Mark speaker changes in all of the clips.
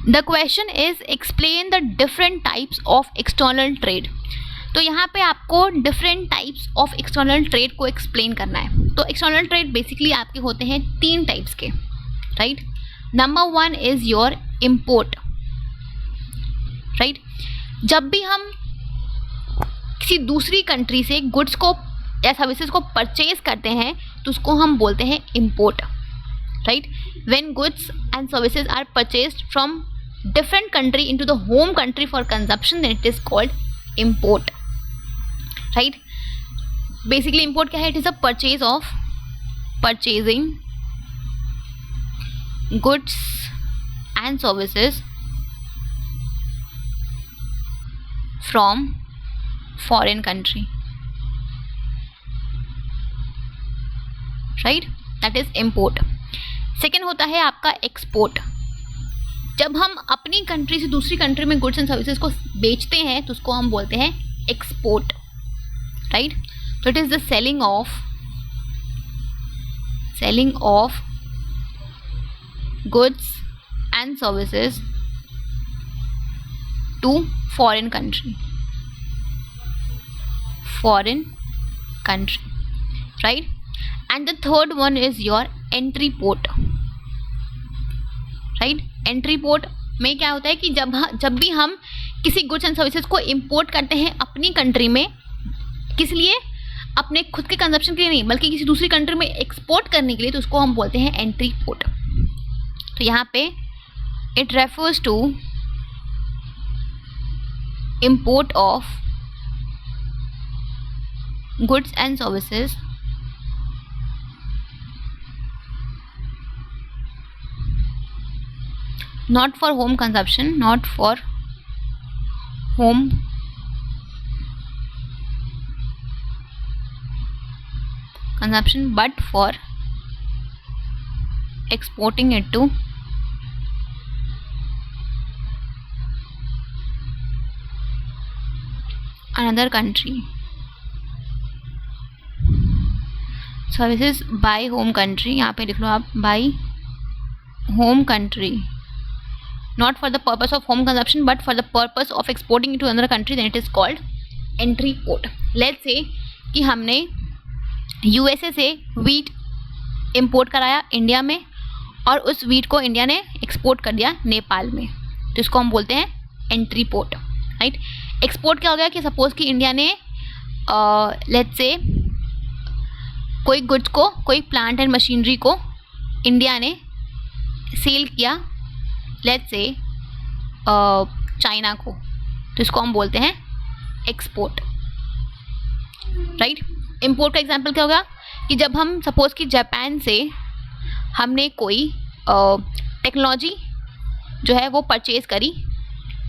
Speaker 1: The question is explain the different types of external trade. तो यहाँ पे आपको different types of external trade को एक्सप्लेन करना है। तो एक्सटर्नल ट्रेड बेसिकली आपके होते हैं 3 टाइप्स के, right. Number 1 is your import, right. जब भी हम किसी दूसरी कंट्री से गुड्स को या सर्विसेज को परचेज करते हैं तो उसको हम बोलते हैं import, right. When goods and services are purchased from different country into the home country for consumption, then it is called import, right. Basically import क्या है? It is a purchasing goods and services from foreign country, right, that is import. Second होता है आपका export. जब हम अपनी country से दूसरी कंट्री में गुड्स एंड सर्विसेज को बेचते हैं तो उसको हम बोलते हैं एक्सपोर्ट, राइट। तो it is the selling of goods and services to foreign country, right? And the third one is your entry port, right? Entry port में क्या होता है कि जब भी हम किसी गुड्स एंड सर्विसेज को इंपोर्ट करते हैं अपनी कंट्री में, किस लिए? अपने खुद के कंजप्शन के लिए नहीं, बल्कि किसी दूसरी कंट्री में एक्सपोर्ट करने के लिए, तो उसको हम बोलते हैं एंट्री पोर्ट। तो यहाँ पे it refers to import of goods and services not for home consumption, not for home consumption, but for exporting it to another country. Services by home country, यहाँ पे लिख लो आप, by home country, not for the purpose of home consumption but for the purpose of exporting to another country, then it is called entry port. Let's say कि हमने USA से wheat import कराया India में और उस wheat को India ने export कर दिया नेपाल में, तो इसको हम बोलते हैं एंट्री पोर्ट, राइट। एक्सपोर्ट क्या हो गया कि सपोज कि इंडिया ने लेट्स से कोई गुड्स को, कोई प्लांट एंड मशीनरी को इंडिया ने सेल किया लेट्स से चाइना को, तो इसको हम बोलते हैं एक्सपोर्ट, राइट। इंपोर्ट का एग्जांपल क्या होगा कि जब हम सपोज कि जापान से हमने कोई टेक्नोलॉजी जो है वो परचेज करी,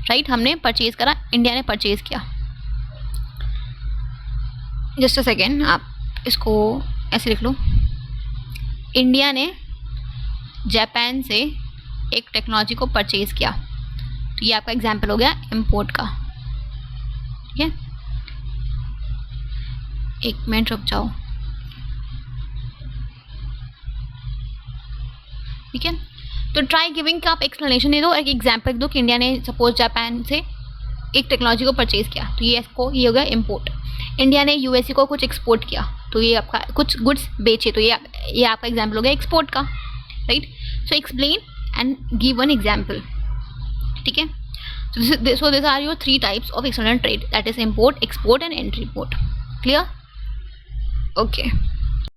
Speaker 1: राइट, हमने परचेज करा, इंडिया ने परचेज किया। जस्ट अ सेकेंड, आप इसको ऐसे लिख लो, इंडिया ने जापान से एक टेक्नोलॉजी को परचेज किया, तो ये आपका एग्जांपल हो गया इंपोर्ट का, ठीक है। एक मिनट रुक जाओ, ठीक है। तो ट्राई गिविंग का आप एक्सप्लेनेशन दे दो, एक एग्जांपल दो कि इंडिया ने सपोज जापान से एक टेक्नोलॉजी को परचेज किया, तो ये हो गया इंपोर्ट। इंडिया ने यूएसए को कुछ एक्सपोर्ट किया, तो ये आपका कुछ गुड्स बेचे, तो ये आपका एग्जांपल हो गया एक्सपोर्ट का, right. So explain and give one example, ठीक है। So this are your 3 types of external trade, that is import, export and entry port. Clear? Okay.